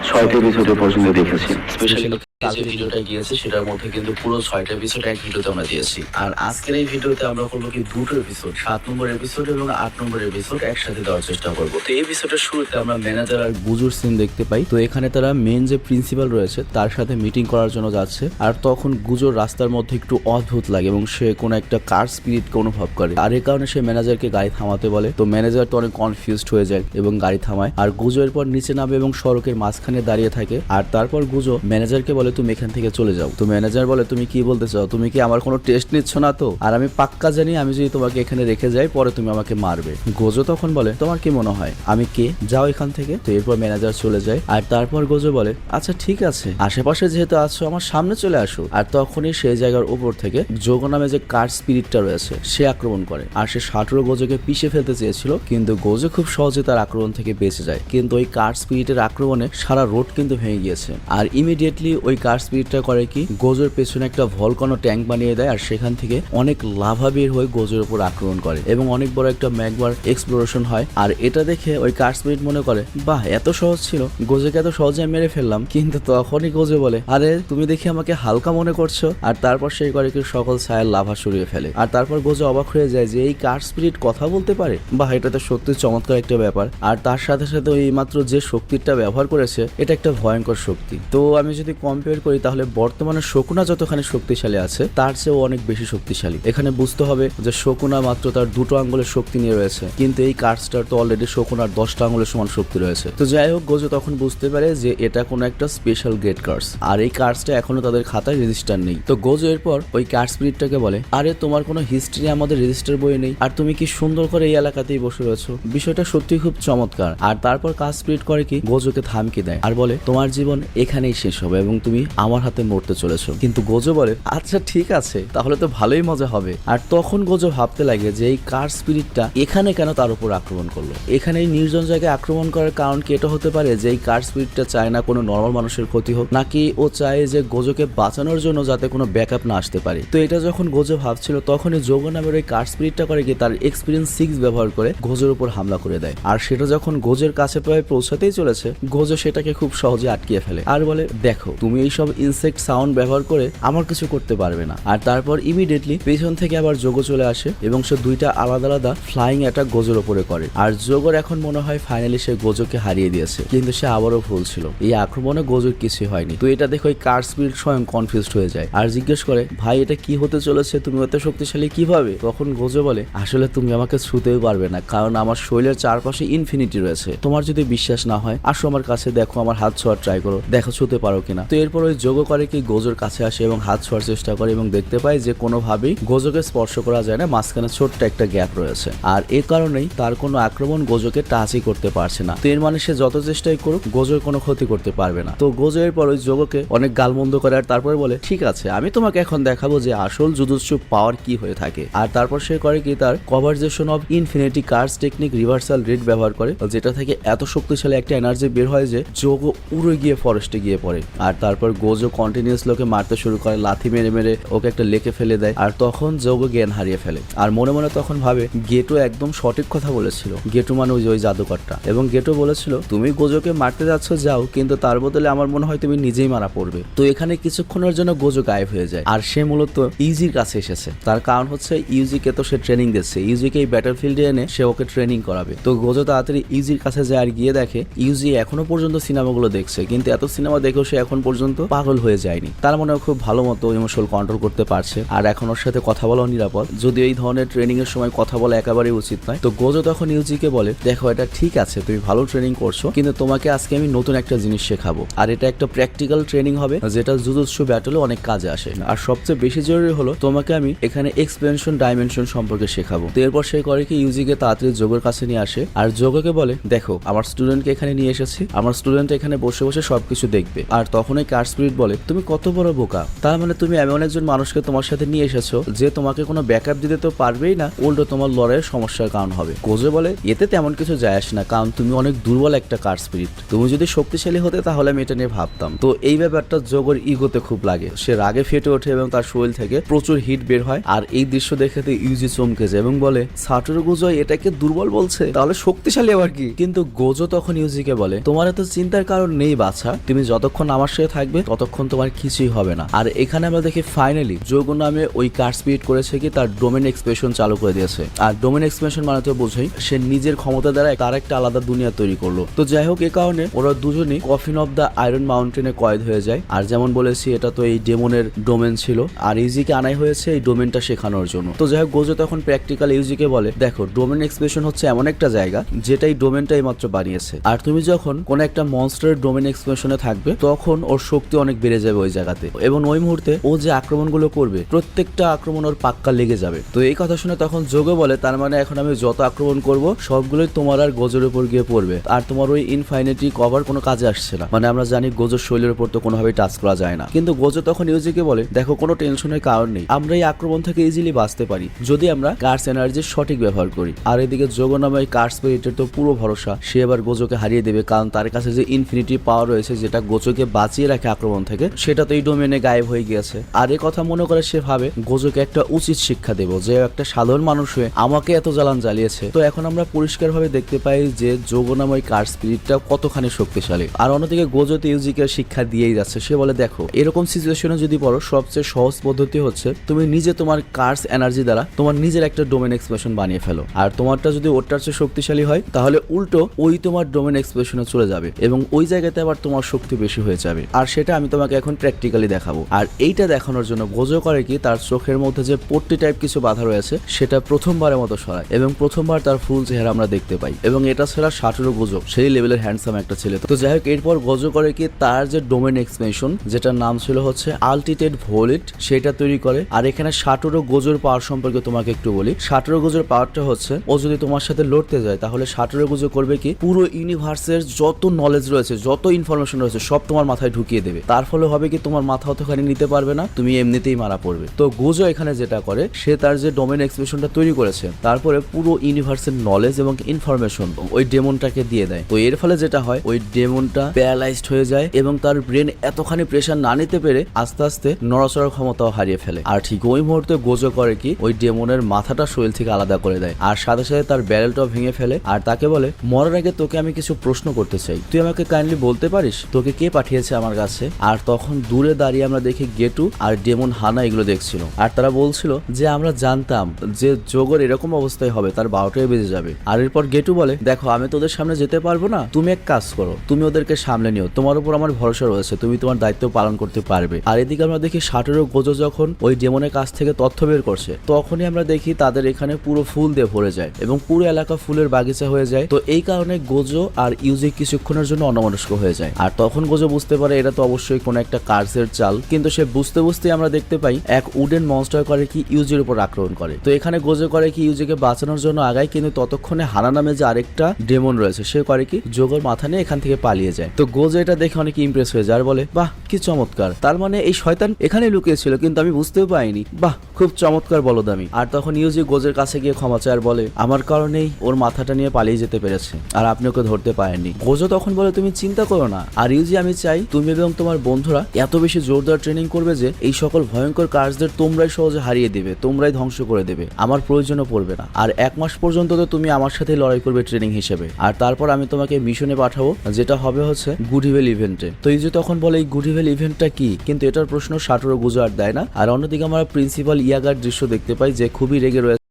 ছয়টা এপিসোড পর্যন্ত দেখেছি। স্পেশালি কালকে ভিডিওটা গিয়েছে সেটার মধ্যে কিন্তু পুরো 6টা এপিসোড এক ভিডিওতে আমরা দিয়েছি। আর আজকের এই ভিডিওতে আমরা করবো কি দুটো এপিসোড, 7 নম্বর এপিসোড এবং 8 নম্বর এপিসোড একসাথে দেওয়ার চেষ্টা করবো। তো এই এপিসোডের শুরুতে আমরা ম্যানেজার আর গুজুর সিন দেখতে পাই। তো এখানে তারা মেন যে প্রিন্সিপাল রয়েছে তার সাথে মিটিং করার জন্য যাচ্ছে। আর তখন গুজোর রাস্তার মধ্যে একটু অদ্ভুত লাগে এবং সে কোনো একটা কার স্পিরিটকে অনুভব করে। আর এই কারণে সে ম্যানেজারকে গাড়ি থামাতে বলে। তো ম্যানেজার তো অনেক কনফিউজড হয়ে যায় এবং গাড়ি থামায়। আর গুজো এরপর নিচে নামে এবং সড়কের মাঝখানে দাঁড়িয়ে থাকে। আর তারপর গুজো ম্যানেজারকে বলে তুমি এখান থেকে চলে যাও। তো ম্যানেজার বলে তুমি কি বলতে চাও, তুমি কি আমার কোনো টেস্ট নিচ্ছ না? তো আর আমি পাক্কা জানি আমি যদি তোমাকে এখানে রেখে যাই পরে তুমি আমাকে মারবে। গোজো তখন বলে তোমার কি মনে হয় আমি কে, যাও এখান থেকে। তো এরপর ম্যানেজার চলে যায়। আর তারপর গোজো বলে আচ্ছা ঠিক আছে, আশেপাশে যেহেতু আছো আমার সামনে চলে আসো। আর তখনই সেই জায়গার উপর থেকে যোগো নামে যে কার স্পিরিটটা রয়েছে সে আক্রমণ করে। আর সে সাটুরো গোজোকে পিষে ফেলতে চেয়েছিল, কিন্তু গোজো খুব সহজে তার আক্রমণ থেকে বেঁচে যায়। কিন্তু ওই কার স্পিরিটের আক্রমণে সারা রোড কিন্তু ভেঙে গিয়েছে। আর ইমিডিয়েটলি ওই কার স্পিরিটটা করে কি গোজোর পেছনে একটা ভলকানো ট্যাঙ্ক বানিয়ে দেয়। আর সেখান থেকে অনেক লাভা বের হয়ে গোজোর উপর আক্রমণ করে এবং অনেক বড় একটা ম্যাগমার এক্সপ্লোরেশন হয়। আর এটা দেখে ওই কার স্পিরিট মনে করে বাহ এত সহজ ছিল, গোজোকে এত সহজে মেরে ফেললাম। কিন্তু তখনই গোজো বলে আরে তুমি দেখি আমাকে হালকা মনে করছো। আর তারপর সেই করে কি সকল ছায়ার লাভা সরিয়ে ফেলে। আর তারপর গোজো অবাক হয়ে যায় যে এই কার স্পিরিট কথা বলতে পারে, বাহ এটা তো সত্যি চমৎকার একটা ব্যাপার। আর তার সাথে সাথে ওই মাত্র যে শক্তিটা ব্যবহার করেছে এটা একটা ভয়ঙ্কর শক্তি। তো আমি যদি কম্পেয়ার করি তাহলে বর্তমানে শকুনা যতখানি শক্তিশালী আছে তার চেয়েও অনেক বেশি শক্তিশালী। এখানে বুঝতে হবে যে শকুনা মাত্র তার 2টো আঙ্গুলের শক্তি নিয়ে রয়েছে, কিন্তু এই কার্ডসটার তো অলরেডি শকুনার 10টা আঙ্গুলের সমান শক্তি রয়েছে। তো যাই হোক গোজো তখন বুঝতে পারে যে এটা কোনো একটা স্পেশাল গ্রেট কার্ডস, আর এই কার্ডসটা এখনো তাদের খাতায় রেজিস্টার নেই। তো গোজো এরপর ওই কার্ড স্পিরিটটাকে বলে আরে তোমার কোনো হিস্ট্রি আমাদের রেজিস্টার বই নেই, আর তুমি কি সুন্দর করে এই এলাকাতেই বসে রয়েছো, বিষয়টা সত্যি খুব চমৎকার। আর তারপর কার্ড স্পিরিট করে কি গোজোকে থামকি দেয় আর বলে তোমার জীবন এখানেই শেষ হবে এবং তুমি আমার হাতে মরতে চলেছো। কিন্তু গোজো বলে আচ্ছা ঠিক আছে তাহলে তো ভালোই মজা হবে। আর তখন গোজো ভাবতে লাগে যে এই কার স্পিরিটটা এখানে কেন তার উপর আক্রমণ করলো, এখানে এই নির্জন জায়গায় আক্রমণ করার কারণ কি এটা হতে পারে যে এই কার স্পিরিটটা চায় না কোনো নর্মাল মানুষের ক্ষতি হোক, নাকি ও চায় যে গোজোকে বাঁচানোর জন্য যাতে কোনো ব্যাকআপ না আসতে পারে। তো এটা যখন গোজো ভাবছিল তখনই যোগো নামের ওই কার স্পিরিটটা করে কি তার এক্সপিরিয়েন্স 6 ব্যবহার করে গোজোর উপর হামলা করে দেয়। আর সেটা যখন গোজোর কাছে প্রায় পৌঁছাতেই চলেছে গোজো সেটাকে খুব সহজে আটকিয়ে ফেলে আর বলে দেখো তুমি এইসব ইনসেক্ট সাউন্ড ব্যবহার করে আমার কিছু করতে পারবে না। আর তারপর ইমিডিয়েটলি পেছন থেকে আবার যোগো চলে আসে এবং সে 2টা আলাদা আলাদা ফ্লাইং অ্যাটাক গোজোর উপরে করে। আর যোগোর এখন মনে হয় ফাইনালি সে গোজোকে হারিয়ে দিয়েছে, কিন্তু সে আবারও ভুল ছিল, এই আক্রমণে গোজোর কিছুই হয়নি। তো এটা দেখে ওই কার স্পিরিট স্বয়ং কনফিউজড হয়ে যায় আর জিজ্ঞেস করে ভাই এটা কি হতে চলেছে, তুমি এত শক্তিশালী কিভাবে? তখন গোজো বলে আসলে তুমি আমাকে ছুঁতেও পারবে না, কারণ আমার শরীরের চারপাশে ইনফিনিটি রয়েছে। তোমার যদি বিশ্বাস না হয় আসো আমার কাছে, দেখো আমার হাত ছোঁয়ার ট্রাই করো, দেখো ছুঁতে পারো কিনা। তো এরপর ওই যোগো করে কি গোজোর কাছে আসে এবং হাত ছোঁয়ার চেষ্টা করে এবং দেখতে পায় যে কোনোভাবেই গোজোকে স্পর্শ করা যায় না, মাঝখানে ছোট্ট একটা গ্যাপ রয়েছে। আর এই কারণেই তার কোনো আক্রমণ গোজোকে টাচই করতে পারছে না। তো এর মানে সে যত চেষ্টাই করুক গোজোর কোনো ক্ষতি করতে পারবে না। তো গোজো এরপর ওই যোগোকে অনেক গালমন্দ করে আর তারপর বলে ঠিক আছে আমি তোমাকে এখন দেখাবো যে আসল জুজুৎসু পাওয়ার কি হয়ে থাকে। আর তারপর সে করে কি তার convergence of infinity cards technique reversal red ব্যবহার করে, যেটা থেকে এত শক্তিশালী একটা এনার্জি বের হয় যে যোগো উড়ে গিয়ে ফরেস্টে গিয়ে পড়ে। আর তারপর গোজো কন্টিনিউয়াস লোকে মারতে শুরু করে, লাথি মেরে মেরে ওকে একটা লেকে ফেলে দেয়। আর তখন যোগো জ্ঞান হারিয়ে ফেলে আর মনে মনে তখন ভাবে গেটো একদম সঠিক কথা বলেছিল, গেটো মানে ওই জাদুকরটা। এবং গেটো বলেছিল তুমি গোজোকে মারতে যাচ্ছ যাও, কিন্তু তার বদলে আমার মনে হয় তুমি নিজেই মারা পড়বে। তো এখানে কিছুক্ষণের জন্য গোজো গায়েব হয়ে যায় আর সে মূলত ইউজির কাছে এসেছে। তার কারণ হচ্ছে ইউজিকে তো সে ট্রেনিং দিচ্ছে, ইউজিকে এই ব্যাটলফিল্ডে এনে সে ওকে ট্রেনিং করাবে। তো গোজো তাড়াতাড়ি ইউজির কাছে যায় আর গিয়ে দেখে ইউজি এখনো পর্যন্ত সিনেমাগুলো দেখছে, কিন্তু এত সিনেমা দেখেও সে এখন পর্যন্ত পাগল হয়ে যায়নি। তার মনে খুব ভালো মতো ইমোশনাল কন্ট্রোল করতে পারছে আর এখন ওর সাথে কথা বলাও নিরাপদ, যদিও এই ধরনের ট্রেনিং এর সময় কথা বলা একেবারেই উচিত নয়। তো গোজো তখন ইউজিকে বলে দেখো এটা ঠিক আছে তুমি ভালো ট্রেনিং করছো, কিন্তু তোমাকে আজকে আমি নতুন একটা জিনিস শেখাবো আর এটা একটা প্র্যাকটিক্যাল ট্রেনিং হবে যেটা জুজুৎসু ব্যাটলে অনেক কাজে আসে। আর সবচেয়ে বেশি জরুরি হলো তোমাকে আমি এখানে এক্সপেনশন ডাইমেনশন সম্পর্কে শেখাবো। তো এরপর সে করে কি ইউজিকে তাড়াতাড়ি যোগের কাছে নিয়ে আসে আর যোগকে বলে দেখো আমার স্টুডেন্টকে এখানে নিয়ে এসেছি, আমার স্টুডেন্ট এখানে বসে বসে সবকিছু দেখবে। আর তখন ওই কার কার স্পিরিট বলে, তুমি কত বড় বোকা, তার মানে তুমি এমন একজন মানুষকে তোমার সাথে নিয়ে এসেছো যে তোমাকে কোনো ব্যাকআপ দিতে তো পারবেই না, উল্টো তোমার লড়াইয়ের সমস্যার কারণ হবে। গোজো বলে, এতে তেমন কিছু যায় আসে না, কারণ তুমি অনেক দুর্বল একটা কার স্পিরিট, তুমি যদি শক্তিশালী হতে তাহলে আমি এটা নিয়ে ভাবতাম। তো এই ব্যাপারটা যোগোর ইগোতে খুব লাগে, সে রাগে ফেটে ওঠে এবং তার শরীর থেকে প্রচুর হিট বের হয়। আর এই দৃশ্য দেখে ইউজি চমকে যায় এবং বলে, সাটোরু গোজো এটাকে দুর্বল বলছে, তাহলে শক্তিশালী আবার কি? কিন্তু গোজো তখন ইউজিকে বলে, তোমার এত চিন্তার কারণ নেই বাছা, তুমি যতক্ষণ আমার সাথে থাকবে ততক্ষণ তোমার কিছুই হবে না। আর এখানে আমরা দেখি ফাইনালি যোগো নামে ওই কার স্পিরিট করেছে কি তার ডোমেন এক্সপ্রেশন চালু করে দিয়েছে। আর ডোমেন এক্সপ্রেশন মানে তো বোঝাই সে নিজের ক্ষমতা দ্বারা তার একটা আলাদা দুনিয়া তৈরি করলো। তো যাই হোক, এ কারণে ওরা দুজনই কফিন অফ দ্য আয়রন মাউন্টেনে কয়েদ হয়ে যায়। আর যেমন বলেছি এটা তো এই ডেমনের ডোমেন ছিল, আর ইউজিকে আনাই হয়েছে এই ডোমেনটা শেখানোর জন্য। তো যাই হোক, গোজো তখন প্র্যাকটিক্যাল ইউজিকে বলে, দেখো ডোমেন এক্সপ্রেশন হচ্ছে এমন একটা জায়গা যেটাই ডোমেনটাই মাত্র বানিয়েছে, আর তুমি যখন কোন একটা মনস্টারের ডোমেন এক্সপ্রেশনে থাকবে তখন ওর শক্তি অনেক বেড়ে যাবে ওই জায়গাতে, এবং ওই মুহূর্তে ও যে আক্রমণগুলো করবে প্রত্যেকটা আক্রমণ ওর পাক্কা লেগে যাবে। তো এই কথা শুনে তখন যোগো বলে, তার মানে এখন আমি যত আক্রমণ করব সবগুলোই তোমার আর গোজোর উপর গিয়ে পড়বে, আর তোমার ওই ইনফাইনিটি কভার কোনো কাজে আসছে না। মানে আমরা জানি গোজোর শৈলের উপর তো কোনোভাবেই টাচ করা যায় না। কিন্তু গোজো তখন ইউজিকে বলে, দেখো কোনো টেনশনের কারণ নেই, আমরা এই আক্রমণ থেকে ইজিলি বাঁচতে পারি যদি আমরা কার্স এনার্জির সঠিক ব্যবহার করি। আর এদিকে যোগো নামে কার্স স্পিরিটের তো পুরো ভরসা, সে এবার গোজোকে হারিয়ে দেবে, কারণ তার কাছে যে ইনফিনিটি পাওয়ার রয়েছে যেটা গোজোকে বাঁচিয়ে রাখে আক্রমণ থেকে, সেটা তো এই ডোমেনে গায়েব হয়ে গিয়েছে। আর এই কথা মনে করে সে ভাবে গোজোকে একটা উচিত শিক্ষা দেব, যে একটা সাধারণ মানুষ হয়ে আমাকে এত জ্বালান জ্বালিয়েছে। তো এখন আমরা পরিষ্কারভাবে দেখতে পাই যে যোগো নামে কার স্পিরিটটা কতখানি শক্তিশালী। আর অন্যদিকে গোজো তো ইউজিকে শিক্ষা দিয়েই যাচ্ছে, সে বলে, দেখো এরকম সিচুয়েশনে যদি পড়ো সবচেয়ে সহজ পদ্ধতি হচ্ছে তুমি নিজে তোমার কার্স এনার্জি দ্বারা তোমার নিজের একটা ডোমেন এক্সপ্রেশন বানিয়ে ফেলো, আর তোমারটা যদি ওটার চেয়ে শক্তিশালী হয় তাহলে উল্টো ওই তোমার ডোমেন এক্সপ্রেশনে চলে যাবে এবং ওই জায়গাতে আবার তোমার শক্তি বেশি হয়ে যাবে। আর সেটা আমি তোমাকে এখন প্র্যাকটিক্যালি দেখাবো। আর এইটা দেখানোর জন্য গোজো করে কি, তার চোখের মধ্যে যে পট্টি টাইপ কিছু বাধা রয়েছে সেটা প্রথমবারের মতো সরায় এবং প্রথমবার তার ফুল চেহারা আমরা দেখতে পাই, এবং এটা ছাড়া সাটোরু গোজো সেই লেভেলের হ্যান্ডসাম একটা ছেলে। তো যাই হোক, এরপর গোজো করে কি তার যে ডোমেন এক্সপ্রেশন যেটার নাম ছিল হচ্ছে আল্টিটেড ভোলিট সেটা তৈরি করে। আর এখানে সাটোরু গোজোর পাওয়ার সম্পর্কে তোমাকে একটু বলি। সাটোরু গোজোর পাওয়ারটা হচ্ছে, ও যদি তোমার সাথে লড়তে যায় তাহলে সাটোরু গোজো করবে কি, পুরো ইউনিভার্সের যত নলেজ রয়েছে যত ইনফরমেশন রয়েছে সব তোমার মাথায় ঢুকিয়ে দেবে। তার ফলে হবে কি, তোমার মাথা অতখানি নিতে পারবে না, তুমি এমনিতেই মারা পড়বে। তো গোজো এখানে যেটা করে, সে তার যে ডোমেন এক্সপ্রেশনটা তৈরি করেছে তারপরে পুরো ইউনিভার্সের নলেজ এবং ইনফরমেশন ওই ডেমনটাকে দিয়ে দেয়। তো এর ফলে যেটা হয়, ওই ডেমনটা প্যারালাইজড হয়ে যায় এবং তার ব্রেন এতখানি প্রেশার না নিতে পেরে আস্তে আস্তে নড়াচড়ার ক্ষমতাও হারিয়ে ফেলে। আর ঠিক ওই মুহূর্তে গোজো করে কি, ওই ডেমনের মাথাটা শরীর থেকে আলাদা করে দেয়, আর সাথে সাথে তার ব্যারেলটাও ভেঙে ফেলে। আর তাকে বলে, মরার আগে তোকে আমি কিছু প্রশ্ন করতে চাই, তুই আমাকে কাইন্ডলি বলতে পারিস তোকে কে পাঠিয়েছে আমার কাছে? আর তখন দূরে দাঁড়িয়ে আমরা দেখি গেটু আর ডেমন হানা এগুলো দেখছিল, আর তারা বলছিল যে আমরা জানতাম যে যোগর এরকম অবস্থায় হবে, তার 12টায় বেজে যাবে। আর এরপর গেটু বলে, দেখো আমি তোদের সামনে যেতে পারবো না, তুমি এক কাজ করো, তুমি ওদেরকে সামলে নিও, তোমার উপর আমার ভরসা রয়েছে, তুমি তোমার দায়িত্ব পালন করতে পারবে। আর এদিকে আমরা দেখি সাটোরু গোজো যখন ওই ডেমনের কাছ থেকে তথ্য বের করছে তখনই আমরা দেখি তাদের এখানে পুরো ফুল দিয়ে ভরে যায় এবং পুরো এলাকা ফুলের বাগিচা হয়ে যায়। তো এই কারণে গোজো আর ইউজি কিছুক্ষণের জন্য অন্যমনস্ক হয়ে যায়। আর তখন গোজো বুঝতে পারে এটা তো অবশ্যই কোনো একটা কার্সের চাল, কিন্তু সে বুঝতে বুঝতে আমরা দেখতে পাই এক উডেন মনস্টার করে কি ইউজির উপর আক্রমণ করে। তো এখানে গোজো করে কি ইউজিকে বাঁচানোর জন্য আগায়, কিন্তু ততক্ষণে হানা নামে যে আরেকটা ডেমন রয়েছে সে করে কি যোগোর মাথা নিয়ে এখান থেকে পালিয়ে যায়। তো গোজো এটা দেখে অনেক ইমপ্রেস হয়ে যায় আর বলে, বাহ কি চমৎকার, তার মানে এই শয়তান এখানে লুকিয়েছিল কিন্তু আমি বুঝতেও পাইনি, বাহ খুব চমৎকার বলদামি। আর তখন ইউজি গোজোর কাছে গিয়ে ক্ষমা চায় আর বলে, আমার কারণেই ওর মাথাটা নিয়ে পালিয়ে যেতে পেরেছে আর আপনি ওকে ধরতে পারেননি। গোজো তখন বলে, তুমি চিন্তা করো না, আর ইউজি আমি চাই তুমি এবং তোমার বন্ধুরা এত বেশি জোরদার ট্রেনিং করবে যে এই সকল ভয়ঙ্কর কার্সদের তোমরাই সহজে হারিয়ে দিবে, তোমরাই ধ্বংস করে দেবে, আমার প্রয়োজনও পড়বে না। আর 1 মাস পর্যন্ত তো তুমি আমার সাথে লড়াই করবে ট্রেনিং হিসেবে, আর তারপর আমি তোমাকে মিশনে পাঠাবো যেটা হবে হচ্ছে গুডিভেল ইভেন্টে। তো ইউজি তখন বলে, এই গুডিভেল ইভেন্টটা কি? কিন্তু এটার প্রশ্ন সাটোরু গোজো আর দেয় না। আর অন্যদিকে আমরা প্রিন্সিপাল ইয়াগার দৃশ্য দেখতে পাই যে খুবই রেগে রয়েছে।